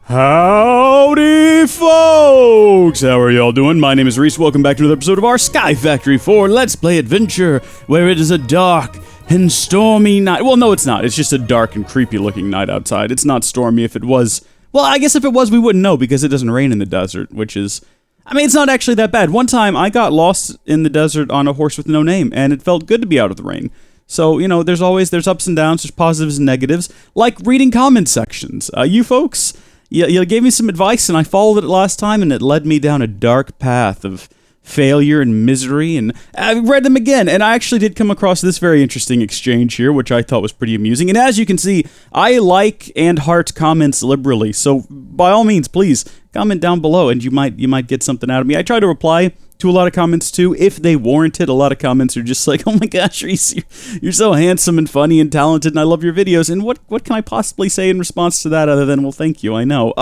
Howdy, folks! How are y'all doing? My name is Rees. Welcome back to another episode of our Sky Factory 4 Let's Play Adventure, where it is a dark and stormy night. Well, no, it's not. It's just a dark and creepy looking night outside. It's not stormy. If it was, well, I guess if it was, we wouldn't know because it doesn't rain in the desert, which is, I mean, it's not actually that bad. One time, I got lost in the desert on a horse with no name, and it felt good to be out of the rain. So, you know, there's ups and downs, there's positives and negatives, like reading comment sections. You folks, you gave me some advice, and I followed it last time, and it led me down a dark path of failure and misery, and I read them again, and I actually did come across this very interesting exchange here, which I thought was pretty amusing. And as you can see, I like and heart comments liberally, so by all means, please comment down below, and you might get something out of me. I try to reply to a lot of comments too, if they warrant it. A lot of comments are just like, oh my gosh, Rees, you're so handsome and funny and talented, and I love your videos, and what can I possibly say in response to that other than, well, thank you, I know.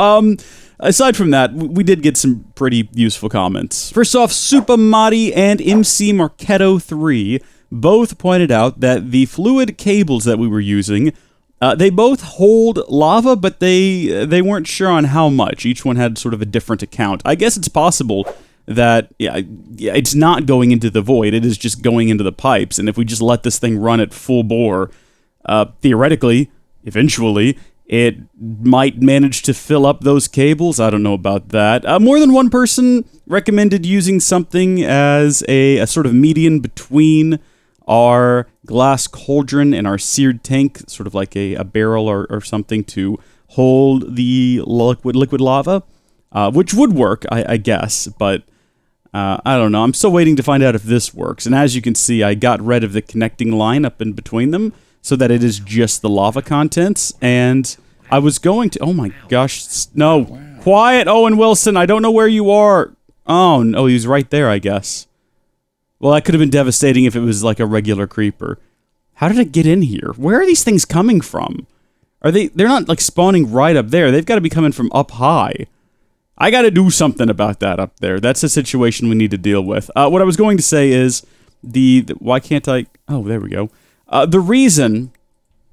Aside from that, we did get some pretty useful comments. First off, Supamati and MC Marketo 3 both pointed out that the fluid cables that we were using, they both hold lava, but they weren't sure on how much. Each one had sort of a different account. I guess it's possible that, yeah, it's not going into the void, it is just going into the pipes, and if we just let this thing run at full bore, theoretically, eventually, it might manage to fill up those cables. I don't know about that. More than one person recommended using something as a sort of median between our glass cauldron and our seared tank, sort of like a barrel or something to hold the liquid lava, which would work, I guess, but I don't know. I'm still waiting to find out if this works. And as you can see, I got rid of the connecting line up in between them so that it is just the lava contents. And I was going to... Oh my gosh. No. Wow. Quiet, Owen Wilson. I don't know where you are. Oh, no. He was right there, I guess. Well, that could have been devastating if it was like a regular creeper. How did it get in here? Where are these things coming from? They're not like spawning right up there. They've got to be coming from up high. I got to do something about that up there. That's a situation we need to deal with. What I was going to say is why can't I... Oh, there we go. The reason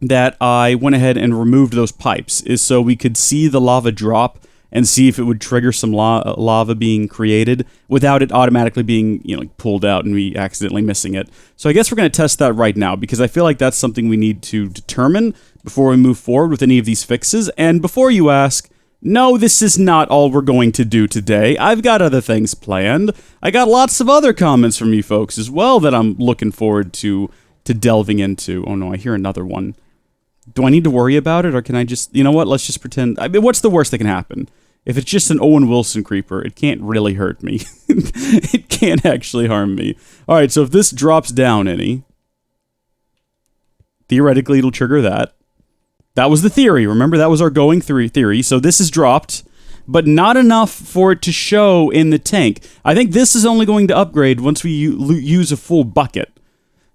that I went ahead and removed those pipes is so we could see the lava drop and see if it would trigger some lava being created without it automatically being, you know, like pulled out and we accidentally missing it. So I guess we're going to test that right now because I feel like that's something we need to determine before we move forward with any of these fixes. And before you ask, no, this is not all we're going to do today. I've got other things planned. I got lots of other comments from you folks as well that I'm looking forward to delving into. Oh no, I hear another one. Do I need to worry about it, or can I just, you know what, let's just pretend, I mean, what's the worst that can happen? If it's just an Owen Wilson creeper, it can't really hurt me. It can't actually harm me. Alright, so if this drops down any, theoretically it'll trigger that. That was the theory, remember, that was our going theory, so this is dropped, but not enough for it to show in the tank. I think this is only going to upgrade once we use a full bucket.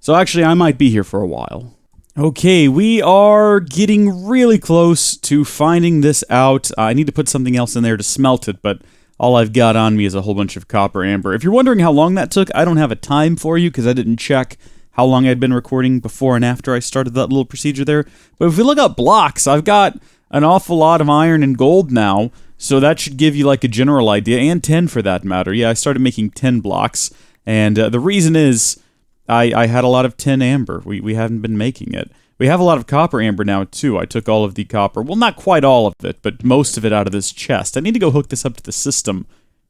So actually, I might be here for a while. Okay, we are getting really close to finding this out. I need to put something else in there to smelt it, but all I've got on me is a whole bunch of copper amber. If you're wondering how long that took, I don't have a time for you because I didn't check how long I'd been recording before and after I started that little procedure there. But if we look up blocks, I've got an awful lot of iron and gold now, so that should give you like a general idea, and 10 for that matter. Yeah, I started making 10 blocks, and the reason is I had a lot of tin amber. We haven't been making it. We have a lot of copper amber now, too. I took all of the copper, well, not quite all of it, but most of it out of this chest. I need to go hook this up to the system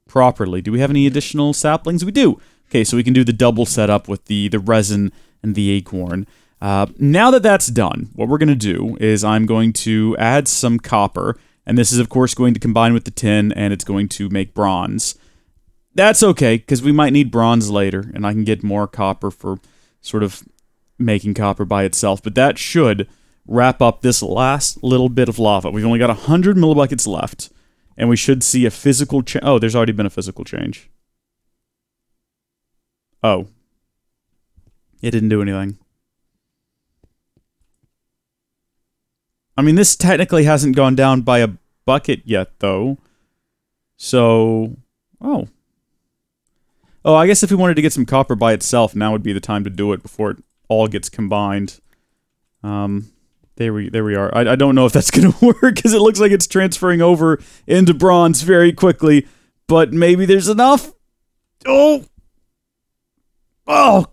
properly. Do we have any additional saplings? We do. Okay, so we can do the double setup with the resin and the acorn. Now that that's done, what we're going to do is I'm going to add some copper, and this is, of course, going to combine with the tin, and it's going to make bronze. That's okay, because we might need bronze later, and I can get more copper for sort of making copper by itself, but that should wrap up this last little bit of lava. We've only got 100 millibuckets left, and we should see a physical change. Oh, there's already been a physical change. Oh. It didn't do anything. I mean, this technically hasn't gone down by a bucket yet, though. So... Oh. Oh, I guess if we wanted to get some copper by itself, now would be the time to do it before it all gets combined. There we are. I don't know if that's going to work because it looks like it's transferring over into bronze very quickly, but maybe there's enough. Oh,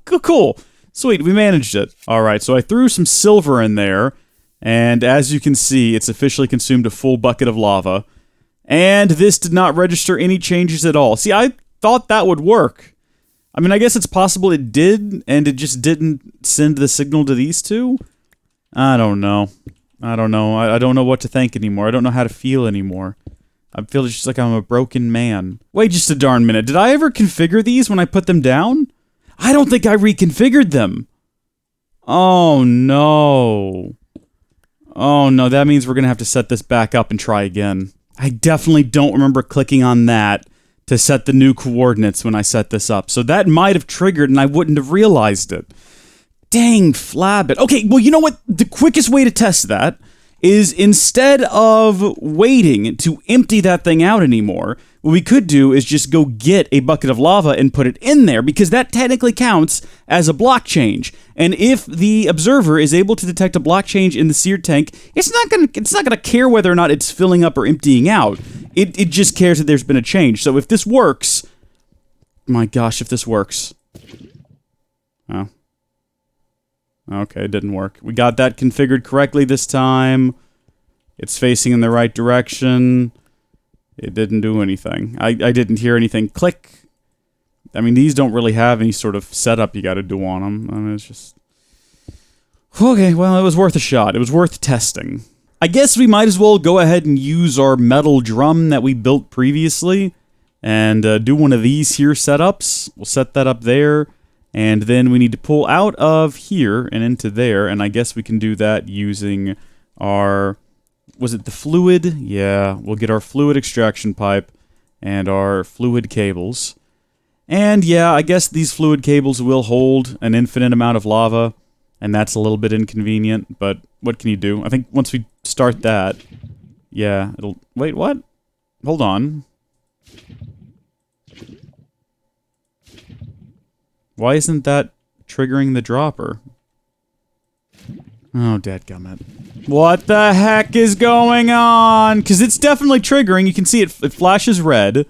cool. Sweet, we managed it. All right, so I threw some silver in there, and as you can see, it's officially consumed a full bucket of lava, and this did not register any changes at all. See, I thought that would work. I mean, I guess it's possible it did, and it just didn't send the signal to these two? I don't know. I don't know what to think anymore. I don't know how to feel anymore. I feel just like I'm a broken man. Wait just a darn minute. Did I ever configure these when I put them down? I don't think I reconfigured them. Oh, no. Oh, no. That means we're going to have to set this back up and try again. I definitely don't remember clicking on that to set the new coordinates when I set this up. So that might have triggered and I wouldn't have realized it. Dang, flabbit. Okay, well, you know what? The quickest way to test that is instead of waiting to empty that thing out anymore, what we could do is just go get a bucket of lava and put it in there, because that technically counts as a block change. And if the observer is able to detect a block change in the seared tank, it's not gonna care whether or not it's filling up or emptying out. It just cares that there's been a change. So if this works, my gosh, if this works. Oh. Okay, it didn't work. We got that configured correctly this time. It's facing in the right direction. It didn't do anything. I didn't hear anything click. I mean, these don't really have any sort of setup you gotta do on them. I mean, it's just... Okay, well, it was worth a shot. It was worth testing. I guess we might as well go ahead and use our metal drum that we built previously and do one of these here setups. We'll set that up there. And then we need to pull out of here and into there, and I guess we can do that using our... Was it the fluid? Yeah, we'll get our fluid extraction pipe and our fluid cables. And yeah, I guess these fluid cables will hold an infinite amount of lava, and that's a little bit inconvenient, but what can you do? I think once we start that... Yeah, it'll... Wait, what? Hold on. Why isn't that triggering the dropper? Oh, dadgummit. What the heck is going on? Because it's definitely triggering. You can see it flashes red,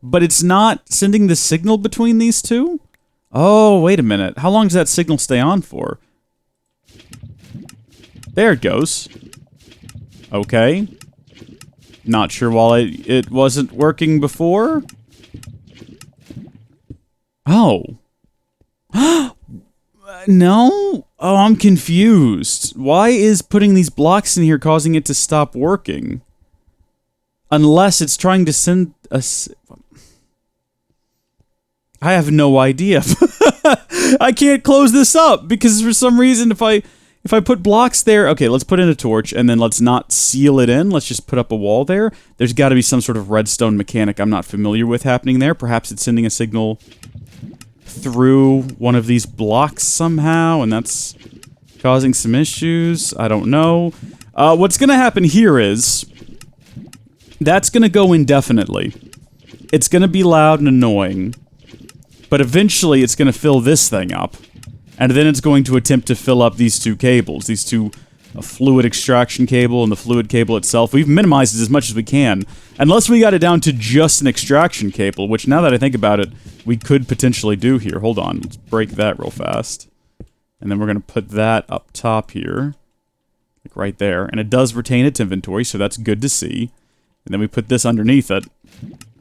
but it's not sending the signal between these two? Oh, wait a minute. How long does that signal stay on for? There it goes. Okay. Not sure why it wasn't working before. Oh. No? Oh, I'm confused. Why is putting these blocks in here causing it to stop working? Unless it's trying to send us... I have no idea. I can't close this up because for some reason if I put blocks there... Okay, let's put in a torch and then let's not seal it in. Let's just put up a wall there. There's got to be some sort of redstone mechanic I'm not familiar with happening there. Perhaps it's sending a signal through one of these blocks somehow, and that's causing some issues. I don't know. What's going to happen here is that's going to go indefinitely. It's going to be loud and annoying, but eventually it's going to fill this thing up, and then it's going to attempt to fill up these two cables, these two fluid extraction cable and the fluid cable itself. We've minimized it as much as we can, unless we got it down to just an extraction cable, which now that I think about it, we could potentially do here. Hold on, let's break that real fast. And then we're going to put that up top here, like right there. And it does retain its inventory, so that's good to see. And then we put this underneath it.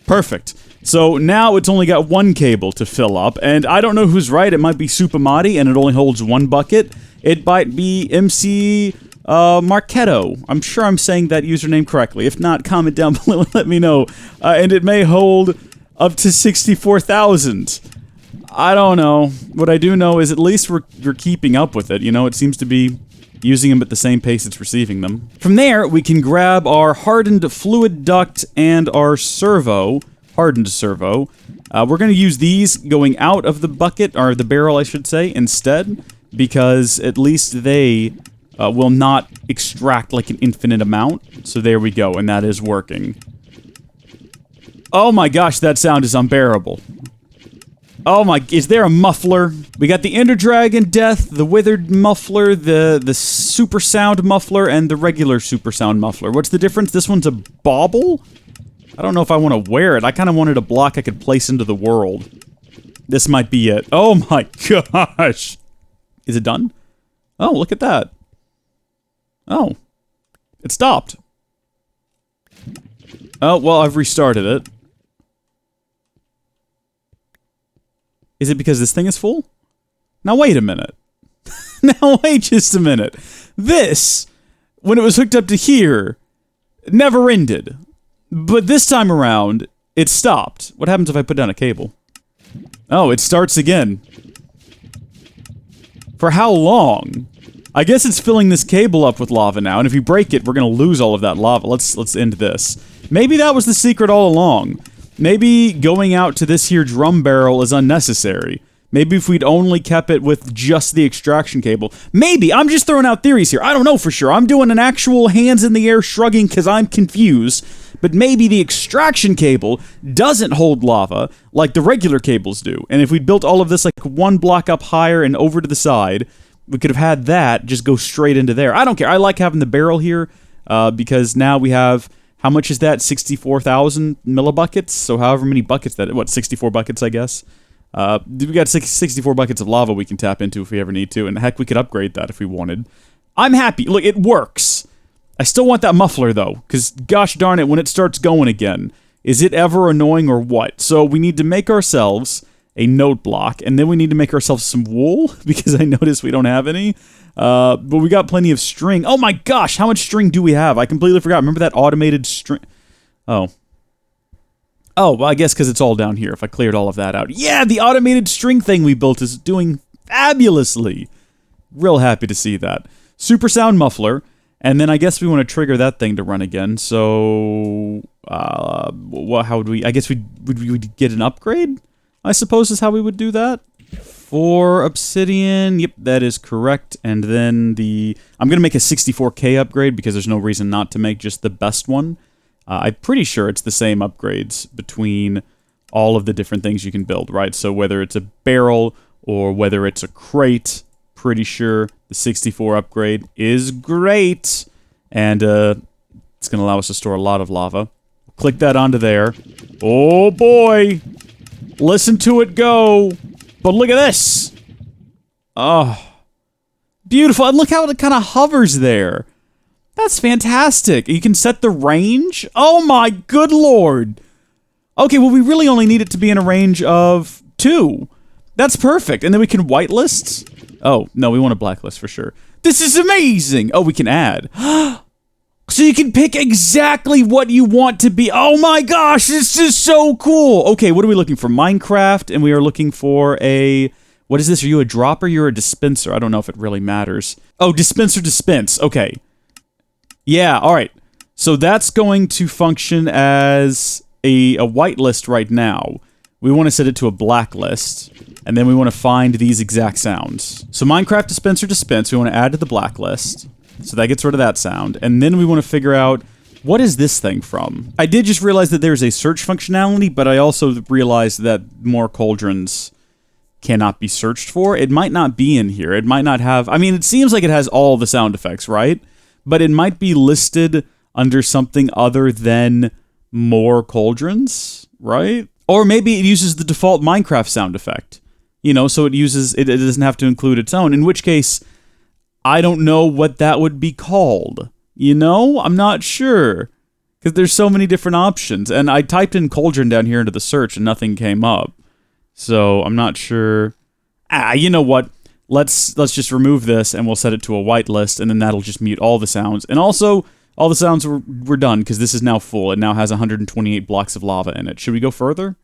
Perfect. So now it's only got one cable to fill up, and I don't know who's right. It might be Supamati, and it only holds one bucket. It might be MC Marketo. I'm sure I'm saying that username correctly. If not, comment down below and let me know. And it may hold up to 64,000. I don't know. What I do know is at least we're keeping up with it. You know, it seems to be using them at the same pace it's receiving them. From there, we can grab our hardened fluid duct and our servo, hardened servo. We're going to use these going out of the bucket, or the barrel, I should say, instead, because at least they will not extract like an infinite amount. So there we go, and that is working. Oh my gosh, that sound is unbearable. Oh my, is there a muffler? We got the Ender Dragon Death, the Withered Muffler, the Super Sound Muffler, and the regular Super Sound Muffler. What's the difference? This one's a bauble? I don't know if I want to wear it. I kind of wanted a block I could place into the world. This might be it. Oh my gosh. Is it done? Oh, look at that. Oh. It stopped. Oh, well, I've restarted it. Is it because this thing is full? Now wait a minute. Now wait just a minute. This, when it was hooked up to here, never ended. But this time around, it stopped. What happens if I put down a cable? Oh, it starts again. For how long? I guess it's filling this cable up with lava now, and if you break it, we're gonna lose all of that lava. Let's end this. Maybe that was the secret all along. Maybe going out to this here drum barrel is unnecessary. Maybe if we'd only kept it with just the extraction cable. Maybe! I'm just throwing out theories here. I don't know for sure. I'm doing an actual hands in the air shrugging because I'm confused. But maybe the extraction cable doesn't hold lava like the regular cables do. And if we'd built all of this like one block up higher and over to the side, we could have had that just go straight into there. I don't care. I like having the barrel here because now we have... How much is that? 64,000 millibuckets? So however many buckets that... What, 64 buckets, I guess? We got 64 buckets of lava we can tap into if we ever need to, and heck, we could upgrade that if we wanted. I'm happy. Look, it works. I still want that muffler, though, because gosh darn it, when it starts going again, is it ever annoying or what? So we need to make ourselves a note block, and then we need to make ourselves some wool, because I noticed we don't have any. But we got plenty of string. Oh my gosh, how much string do we have? I completely forgot. Remember that automated string? Oh. Oh, well, I guess because it's all down here, if I cleared all of that out. Yeah, the automated string thing we built is doing fabulously. Real happy to see that. Super sound muffler, and then I guess we want to trigger that thing to run again, so... well, how would we... I guess we'd get an upgrade? I suppose is how we would do that. 4 obsidian, yep, that is correct, and then the... I'm going to make a 64k upgrade because there's no reason not to make just the best one. I'm pretty sure it's the same upgrades between all of the different things you can build, right? So whether it's a barrel or whether it's a crate, pretty sure the 64 upgrade is great, and it's going to allow us to store a lot of lava. Click that onto there. Oh boy! Listen to it go! But look at this! Oh. Beautiful, and look how it kind of hovers there. That's fantastic. You can set the range? Oh my good lord! Okay, well we really only need it to be in a range of 2. That's perfect, and then we can whitelist? Oh, no, we want a blacklist for sure. This is amazing! Oh, we can add. So you can pick exactly what you want to be. Oh my gosh, this is so cool! Okay, what are we looking for? Minecraft, and we are looking for a... What is this? Are you a dropper? You're a dispenser. I don't know if it really matters. Oh, dispenser dispense. Okay. Yeah, alright. So that's going to function as a whitelist right now. We want to set it to a blacklist, and then we want to find these exact sounds. So Minecraft dispenser dispense, we want to add to the blacklist. So that gets rid of that sound. And then we want to figure out, what is this thing from? I did just realize that there's a search functionality, but I also realized that more cauldrons cannot be searched for. It might not be in here. It might not have... I mean, it seems like it has all the sound effects, right? But it might be listed under something other than more cauldrons, right? Or maybe it uses the default Minecraft sound effect. You know, so it uses... It doesn't have to include its own, in which case... I don't know what that would be called. You know? I'm not sure. Because there's so many different options. And I typed in cauldron down here into the search and nothing came up. So I'm not sure. You know what? Let's just remove this and we'll set it to a whitelist, and then that'll just mute all the sounds. And also, all the sounds were done because this is now full. It now has 128 blocks of lava in it. Should we go further?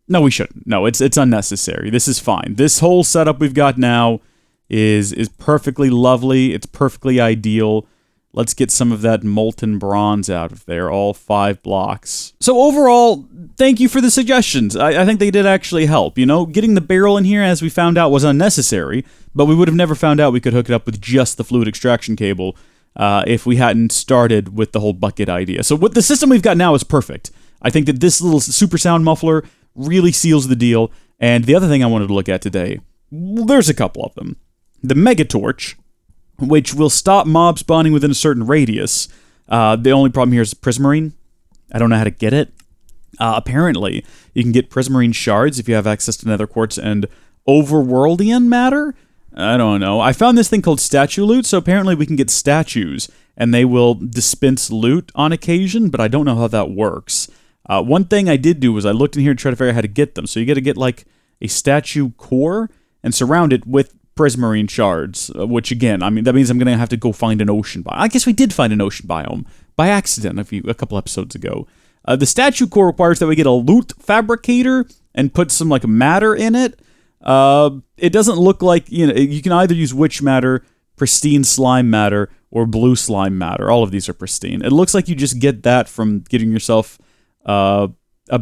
No, we shouldn't. No, it's unnecessary. This is fine. This whole setup we've got now is perfectly lovely. It's perfectly ideal. Let's get some of that molten bronze out of there, all 5 blocks. So overall, thank you for the suggestions. I think they did actually help, you know? Getting the barrel in here, as we found out, was unnecessary, but we would have never found out we could hook it up with just the fluid extraction cable if we hadn't started with the whole bucket idea. So what the system we've got now is perfect. I think that this little super sound muffler really seals the deal. And the other thing I wanted to look at today, well, there's a couple of them. The Mega Torch, which will stop mob spawning within a certain radius. The only problem here is Prismarine. I don't know how to get it. Apparently, you can get Prismarine shards if you have access to Nether Quartz and Overworldian matter. I don't know. I found this thing called statue loot, so apparently we can get statues, and they will dispense loot on occasion, but I don't know how that works. One thing I did do was I looked in here to try to figure out how to get them. So you got to get like a statue core and surround it with Prismarine shards, which again, I mean, that means I'm going to have to go find an ocean biome. I guess we did find an ocean biome by accident a couple episodes ago. The statue core requires that we get a loot fabricator and put some like matter in it. It doesn't look like, you can either use witch matter, pristine slime matter, or blue slime matter. All of these are pristine. It looks like you just get that from getting yourself a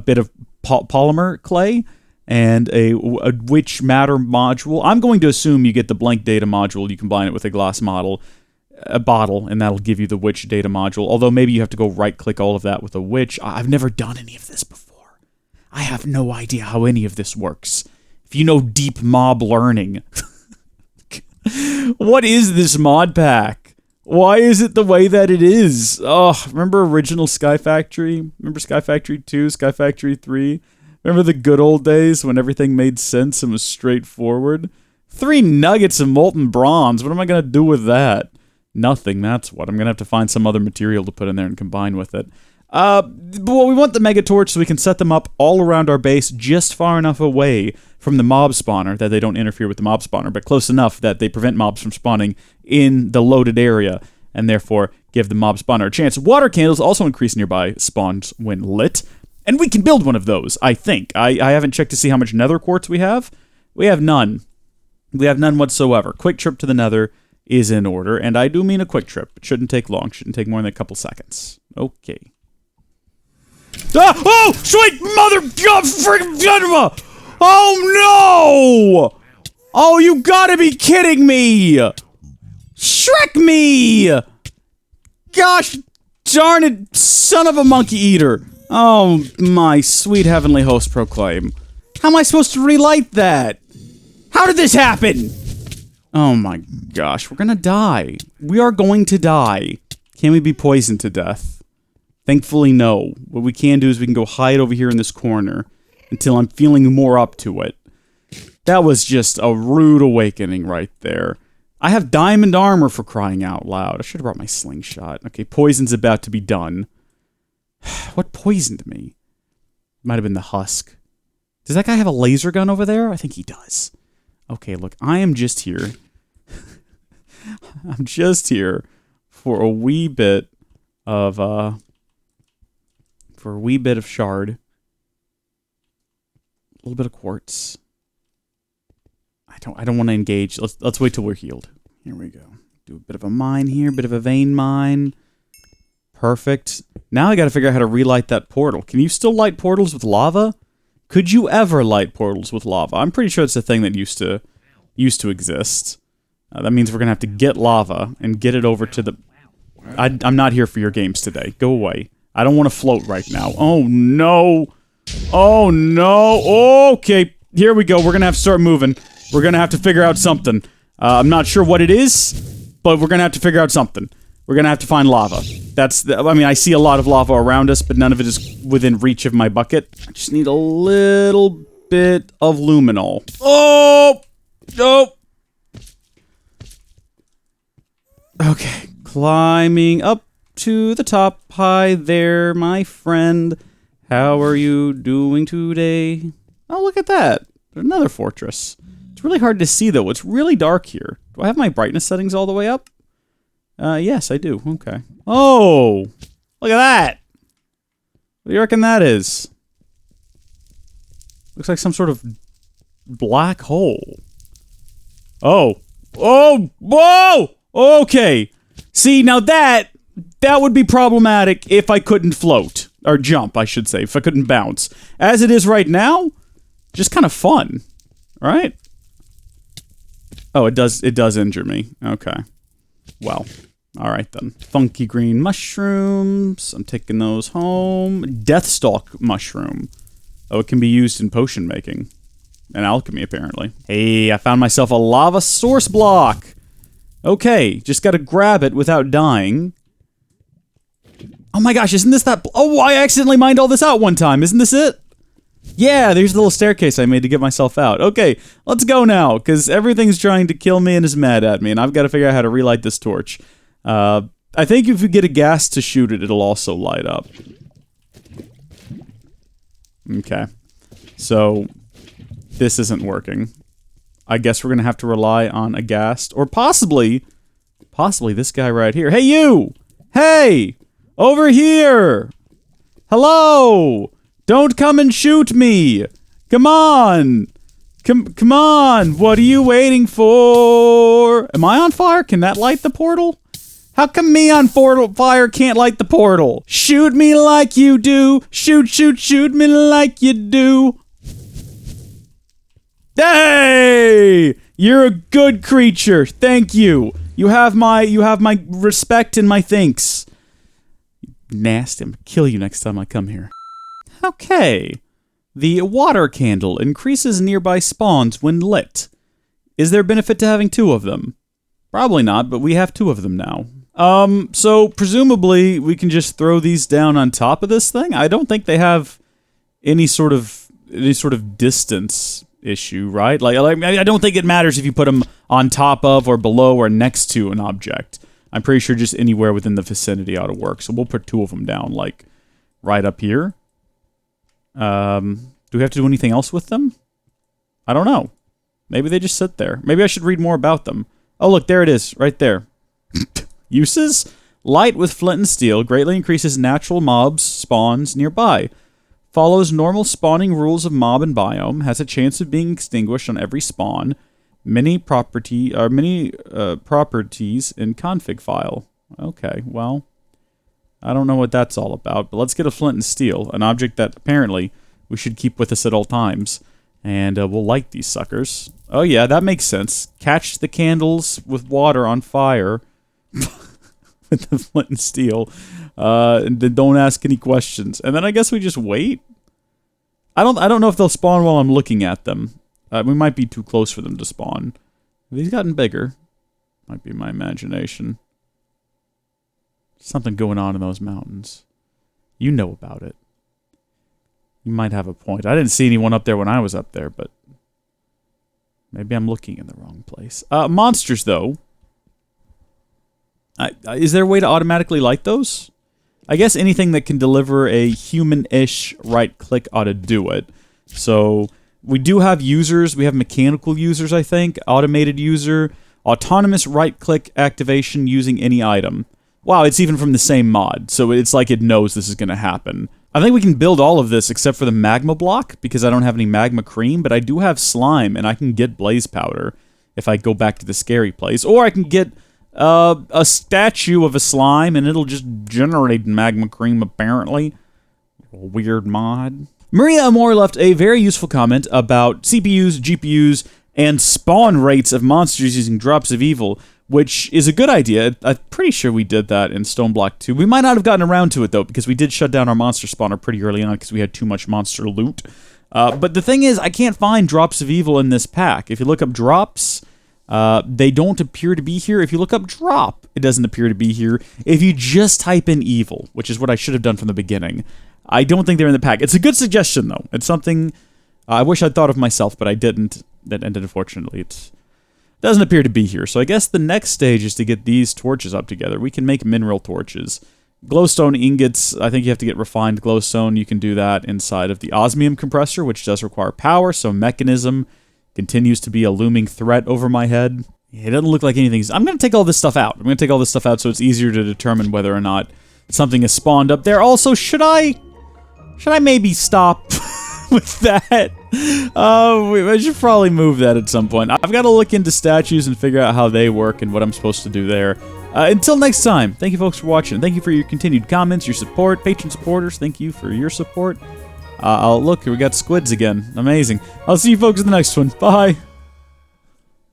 bit of polymer clay and a witch matter module. I'm going to assume you get the blank data module. You combine it with a glass bottle, and that'll give you the witch data module. Although maybe you have to go right-click all of that with a witch. I've never done any of this before. I have no idea how any of this works. If you know deep mob learning. What is this mod pack? Why is it the way that it is? Oh, remember original Sky Factory? Remember Sky Factory 2, Sky Factory 3? Remember the good old days when everything made sense and was straightforward? 3 nuggets of molten bronze. What am I going to do with that? Nothing, that's what. I'm going to have to find some other material to put in there and combine with it. But we want the Mega Torch so we can set them up all around our base just far enough away from the mob spawner that they don't interfere with the mob spawner, but close enough that they prevent mobs from spawning in the loaded area and therefore give the mob spawner a chance. Water candles also increase nearby spawns when lit, and we can build one of those, I think. I haven't checked to see how much nether quartz we have. We have none. We have none whatsoever. Quick trip to the nether is in order, and I do mean a quick trip. It shouldn't take long. Shouldn't take more than a couple seconds. Okay. Ah! Oh! Sweet mother God freaking Geneva! Oh no! Oh, you gotta be kidding me! Shrek me! Gosh darn it, son of a monkey eater! Oh, my sweet heavenly host proclaim. How am I supposed to relight that? How did this happen? Oh my gosh, we're gonna die. We are going to die. Can we be poisoned to death? Thankfully, no. What we can do is we can go hide over here in this corner until I'm feeling more up to it. That was just a rude awakening right there. I have diamond armor for crying out loud. I should have brought my slingshot. Okay, poison's about to be done. What poisoned me? Might have been the husk. Does that guy have a laser gun over there? I think he does. Okay, look, I am just here. I'm just here for a wee bit of, shard. A little bit of quartz. I don't want to engage. Let's wait till we're healed. Here we go. Do a bit of a mine here, bit of a vein mine. Perfect. Now I got to figure out how to relight that portal. Can you still light portals with lava? Could you ever light portals with lava? I'm pretty sure it's a thing that used to exist. That means we're gonna have to get lava and get it over to the. I'm not here for your games today. Go away. I don't want to float right now. Oh no! Oh no! Okay, here we go. We're gonna have to start moving. We're gonna have to figure out something. I'm not sure what it is, but we're gonna have to figure out something. We're gonna have to find lava. I mean, I see a lot of lava around us, but none of it is within reach of my bucket. I just need a little bit of luminol. Oh! Nope. Okay, climbing up to the top. Hi there, my friend. How are you doing today? Oh, look at that. There's another fortress. It's really hard to see, though. It's really dark here. Do I have my brightness settings all the way up? Yes, I do. Okay. Oh! Look at that! What do you reckon that is? Looks like some sort of black hole. Oh. Oh! Whoa! Okay. See, now that would be problematic if I couldn't float. Or jump, I should say. If I couldn't bounce. As it is right now, just kind of fun. Right? Oh, it does injure me. Okay. Well. Alright then. Funky green mushrooms. I'm taking those home. Deathstalk mushroom. Oh, it can be used in potion making. And alchemy, apparently. Hey, I found myself a lava source block! Okay, just gotta grab it without dying. Oh my gosh, isn't this that... Oh, I accidentally mined all this out one time. Isn't this it? Yeah, there's the little staircase I made to get myself out. Okay, let's go now, because everything's trying to kill me and is mad at me, and I've got to figure out how to relight this torch. I think if you get a gas to shoot it, it'll also light up. Okay. So, this isn't working. I guess we're gonna have to rely on a ghast, or possibly this guy right here. Hey, you! Hey! Over here! Hello! Don't come and shoot me! Come on! Come on! What are you waiting for? Am I on fire? Can that light the portal? How come me on fire can't light the portal? Shoot me like you do! Shoot me like you do! Hey! You're a good creature. Thank you. You have my respect and my thanks. Nasty. I'm gonna kill you next time I come here. Okay. The water candle increases nearby spawns when lit. Is there benefit to having 2 of them? Probably not, but we have 2 of them now. So presumably we can just throw these down on top of this thing? I don't think they have any sort of distance issue, right? Like I don't think it matters if you put them on top of or below or next to an object. I'm pretty sure just anywhere within the vicinity ought to work. So we'll put 2 of them down, like right up here. Do we have to do anything else with them? I don't know. Maybe they just sit there. Maybe I should read more about them. Oh, look, there it is, right there. Uses? Light with flint and steel greatly increases natural mobs spawns nearby. Follows normal spawning rules of mob and biome. Has a chance of being extinguished on every spawn. Many properties in config file. Okay, well, I don't know what that's all about, but let's get a flint and steel, an object that apparently we should keep with us at all times. And we'll light these suckers. Oh yeah, that makes sense. Catch the candles with water on fire with the flint and steel. And then don't ask any questions. And then I guess we just wait? I don't know if they'll spawn while I'm looking at them. We might be too close for them to spawn. Have these gotten bigger? Might be my imagination. Something going on in those mountains. You know about it. You might have a point. I didn't see anyone up there when I was up there, but maybe I'm looking in the wrong place. Monsters, though. Is there a way to automatically light those? I guess anything that can deliver a human-ish right-click ought to do it. So, we do have users. We have mechanical users, I think. Automated user. Autonomous right-click activation using any item. Wow, it's even from the same mod. So it's like it knows this is going to happen. I think we can build all of this except for the magma block, because I don't have any magma cream, but I do have slime, and I can get blaze powder if I go back to the scary place. Or I can get a statue of a slime, and it'll just generate magma cream, apparently. A weird mod. Maria Amor left a very useful comment about CPUs, GPUs, and spawn rates of monsters using Drops of Evil, which is a good idea. I'm pretty sure we did that in Stoneblock 2. We might not have gotten around to it, though, because we did shut down our monster spawner pretty early on because we had too much monster loot. But the thing is, I can't find Drops of Evil in this pack. If you look up drops, they don't appear to be here. If you look up drop, it doesn't appear to be here. If you just type in evil, which is what I should have done from the beginning, I don't think they're in the pack. It's a good suggestion, though. It's something I wish I'd thought of myself, but I didn't. And unfortunately, it doesn't appear to be here. So I guess the next stage is to get these torches up together. We can make mineral torches. Glowstone ingots, I think you have to get refined glowstone. You can do that inside of the osmium compressor, which does require power, so mechanism continues to be a looming threat over my head. It doesn't look like anything's... I'm going to take all this stuff out. I'm going to take all this stuff out so it's easier to determine whether or not something is spawned up there. Also, should I maybe stop with that? I should probably move that at some point. I've got to look into statues and figure out how they work and what I'm supposed to do there. Until next time, thank you folks for watching. Thank you for your continued comments, your support. Patron supporters, thank you for your support. Look, we got squids again. Amazing. I'll see you folks in the next one. Bye.